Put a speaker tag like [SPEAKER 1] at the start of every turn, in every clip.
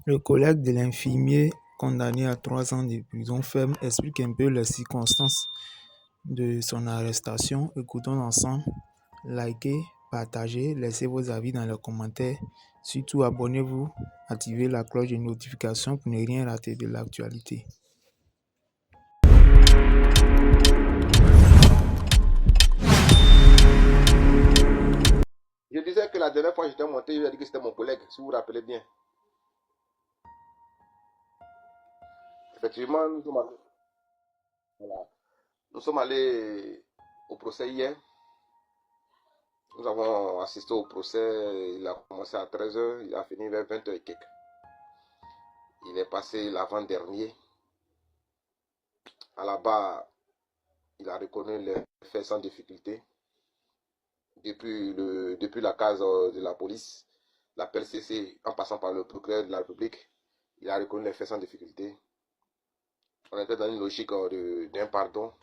[SPEAKER 1] Le collègue de l'infirmier condamné à 3 ans de prison ferme explique un peu les circonstances de son arrestation. Écoutons ensemble. Likez, partagez, laissez vos avis dans les commentaires. Surtout, abonnez-vous, activez la cloche de notification pour ne rien rater de l'actualité.
[SPEAKER 2] Je disais que la dernière fois que j'étais monté, il a dit que c'était mon collègue, si vous vous rappelez bien. Effectivement, nous sommes allés au procès hier. Nous avons assisté au procès. Il a commencé à 13h, il a fini vers 20h et quelques. Il est passé l'avant-dernier. À la barre, il a reconnu les faits sans difficulté. Depuis la case de la police, la PLCC, en passant par le procureur de la République, il a reconnu les faits sans difficulté. On était dans une logique d'un pardon.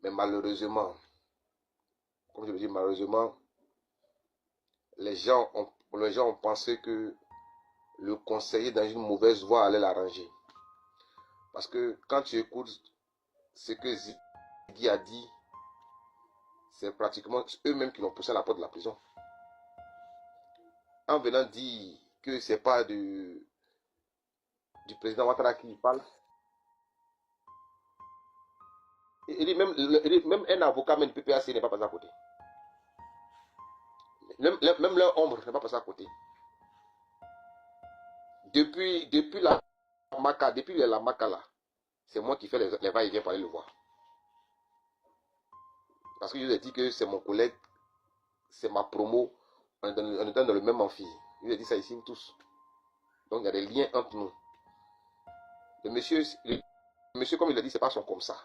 [SPEAKER 2] Mais malheureusement, comme je le dis, malheureusement, les gens ont pensé que le conseiller dans une mauvaise voie allait l'arranger. Parce que quand tu écoutes ce que Ziggy a dit, c'est pratiquement eux-mêmes qui l'ont poussé à la porte de la prison. En venant dire que ce n'est pas du président Ouattara qui parle, il dit même un avocat, même le PPAC n'est pas passé à côté. Même leur ombre n'est pas passé à côté. Depuis la Maca là, c'est moi qui fais les va-et-vient pour aller le voir. Parce que je lui ai dit que c'est mon collègue, c'est ma promo, on est dans le même amphi. Je lui ai dit ça ici tous. Donc il y a des liens entre nous. Le monsieur, comme il a dit, c'est pas son comme ça.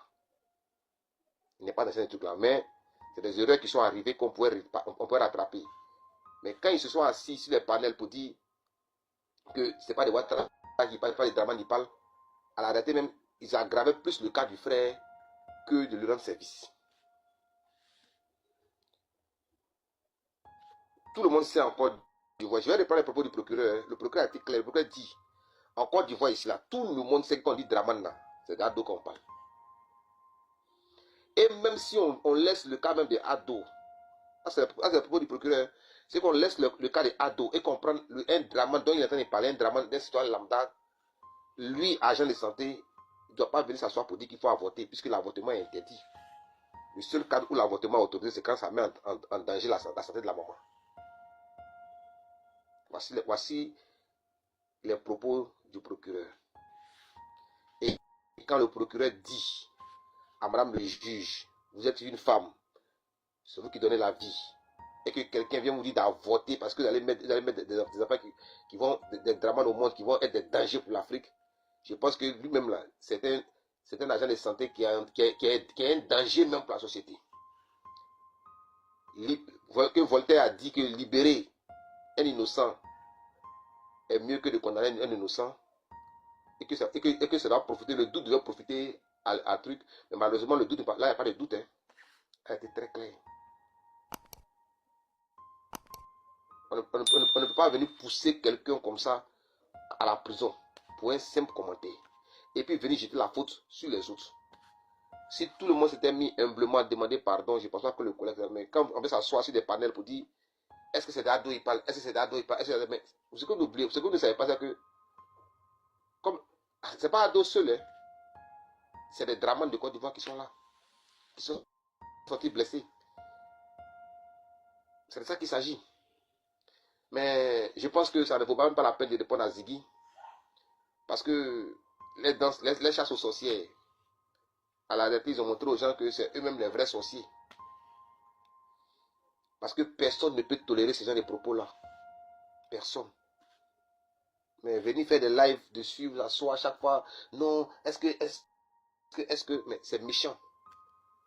[SPEAKER 2] Il n'est pas dans ces trucs-là. Mais c'est des erreurs qui sont arrivées qu'on peut rattraper. Mais quand ils se sont assis sur les panels pour dire que ce n'est pas des Ouattara qui parlent, pas des Draman qui parlent, à la réalité même, ils aggravaient plus le cas du frère que de lui rendre service. Tout le monde sait en Côte d'Ivoire. Je vais reprendre les propos du procureur. Le procureur a été clair. Le procureur dit, en Côte d'Ivoire ici, là, tout le monde sait qu'on dit Draman là. C'est d'Ado qu'on parle. Et même si on laisse le cas même de Ado, c'est le propos du procureur, c'est qu'on laisse le cas de Ado et qu'on prend un Draman dont il est en train de parler, un Draman d'un citoyen lambda, lui, agent de santé, il ne doit pas venir s'asseoir pour dire qu'il faut avorter, puisque l'avortement est interdit. Le seul cas où l'avortement est autorisé, c'est quand ça met en danger la santé de la maman. Voici les propos du procureur. Et quand le procureur dit à madame le juge, vous êtes une femme, c'est vous qui donnez la vie, et que quelqu'un vient vous dire d'avorter parce que vous allez mettre des enfants qui vont, des drames au monde, qui vont être des dangers pour l'Afrique, je pense que lui-même là, c'est un agent de santé qui est un danger même pour la société. Que Voltaire a dit que libérer un innocent est mieux que de condamner un innocent, et que ça doit profiter, le doute doit profiter à truc. Mais malheureusement, le doute, là, il n'y a pas de doute. Hein. Elle a été très claire. On ne peut pas venir pousser quelqu'un comme ça à la prison pour un simple commentaire. Et puis venir jeter la faute sur les autres. Si tout le monde s'était mis humblement à demander pardon, je ne pense pas que le collègue... Mais quand on veut s'asseoir sur des panels pour dire est-ce que c'est d'Ado il parle, est-ce que c'est d'Ado il parle, mais ce que vous ne savez pas, c'est que comme c'est pas Ado seul, hein, c'est des dramans de Côte d'Ivoire qui sont là, qui sont sortis blessés. C'est de ça qu'il s'agit. Mais je pense que ça ne vaut même pas la peine de répondre à Ziggy. Parce que les chasses aux sorcières, à la réalité, ils ont montré aux gens que c'est eux-mêmes les vrais sorciers. Parce que personne ne peut tolérer ce genre de propos-là. Personne. Mais venir faire des lives dessus, vous asseoir à chaque fois. Non, est-ce que, mais c'est méchant.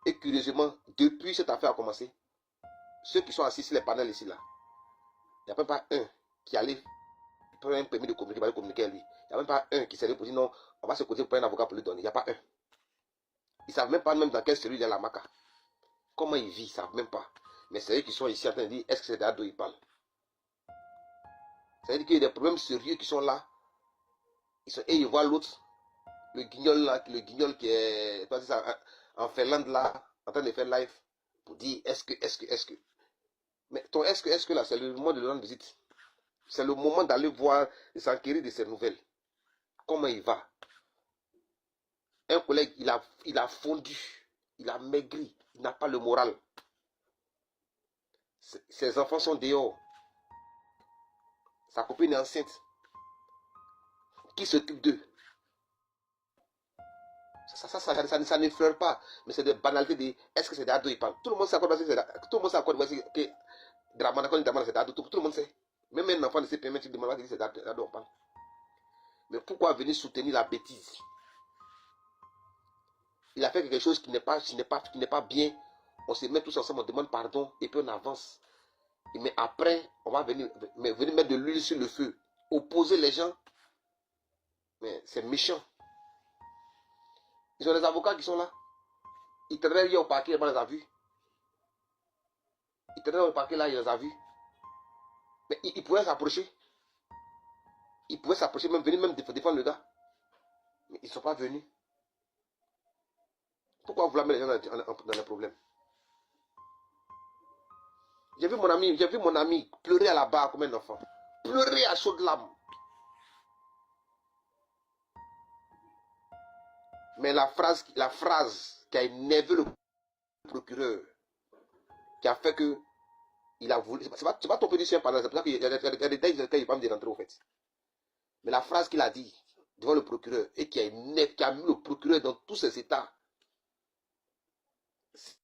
[SPEAKER 2] Et curieusement, depuis cette affaire a commencé, ceux qui sont assis sur les panels ici, là, il n'y a même pas un qui allait prendre un permis de communiquer, va aller communiquer à lui. Il n'y a même pas un qui s'est pour dire non, on va se cotiser pour un avocat pour lui donner. Il n'y a pas un. Ils ne savent même pas même dans quelle cellule il y a la maca. Comment il vit, ils ne savent même pas. Mais c'est eux qui sont ici en train de dire est-ce que c'est d'Ado il parle. C'est-à-dire qu'il y a des problèmes sérieux qui sont là Et ils voient l'autre, le guignol là, le guignol qui est en Finlande là, en train de faire live, pour dire est-ce que. Mais ton est-ce que là, c'est le moment de lui rendre visite. C'est le moment d'aller voir, de s'enquérir de ses nouvelles. Comment il va? Un collègue, il a fondu, il a maigri, il n'a pas le moral. Ses enfants sont dehors. Sa copine est enceinte. Qui s'occupe d'eux? Ça n'effleure pas. Mais c'est des banalités de est-ce que c'est d'ado il parle. Tout le monde s'accorde parce que c'est tout le monde s'accorde parce que Dramana, quand Dramana c'est d'ado, tout le monde sait. Même un enfant ne sait permettre de demander que c'est d'ado on parle. Mais pourquoi venir soutenir la bêtise? Il a fait quelque chose qui n'est pas bien. On se met tous ensemble, on demande pardon et puis on avance. Mais après, on va venir mettre de l'huile sur le feu. Opposer les gens. Mais c'est méchant. Ils ont des avocats qui sont là. Ils traînaient hier au parquet, on les a vus. Ils traînaient au parquet là, il les a vus. Mais ils pouvaient s'approcher. Ils pouvaient s'approcher, même venir même défendre le gars. Mais ils ne sont pas venus. Pourquoi vous blâmez les gens dans les problèmes? J'ai vu mon ami pleurer à la barre comme un enfant. Pleurer à chaudes larmes. Mais la phrase qui a énervé le procureur, qui a fait que il a voulu. C'est pas ton petit chien, par exemple. C'est pour ça qu'il y a des détails dans lesquels il ne va pas me dérentrer au fait. Mais la phrase qu'il a dit devant le procureur et qui a mis le procureur dans tous ses états, c'est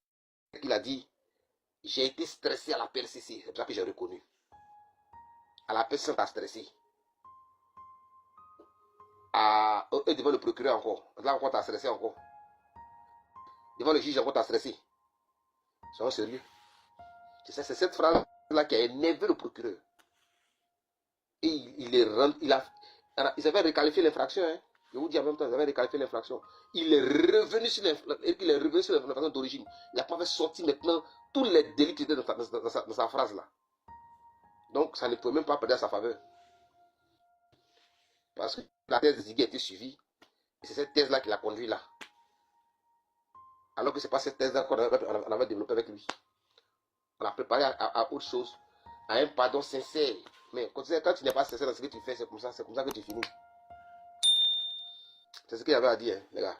[SPEAKER 2] qu'il a dit: j'ai été stressé à la PLCC. C'est pour ça que j'ai reconnu. À la PLCC, t'as stressé. Et devant le procureur encore. Là encore, t'as stressé encore. Devant le juge encore, t'as stressé. Soyons sérieux. C'est cette phrase-là qui a énervé le procureur. Et ils avaient requalifié l'infraction. Hein. Je vous dis en même temps, ils avaient requalifié l'infraction. Il est revenu sur l'infraction d'origine. Il n'a pas fait sortir maintenant tous les délits qui étaient dans sa phrase-là. Donc, ça ne pouvait même pas perdre à sa faveur. Parce que la thèse de Ziggy a été suivie. Et c'est cette thèse-là qui l'a conduit là. Alors que ce n'est pas cette thèse-là qu'on avait développée avec lui. On l'a préparé à autre chose. À un pardon sincère. Mais quand tu n'es pas sincère dans ce que tu fais, c'est comme ça que tu finis. C'est ce qu'il y avait à dire, hein, les gars.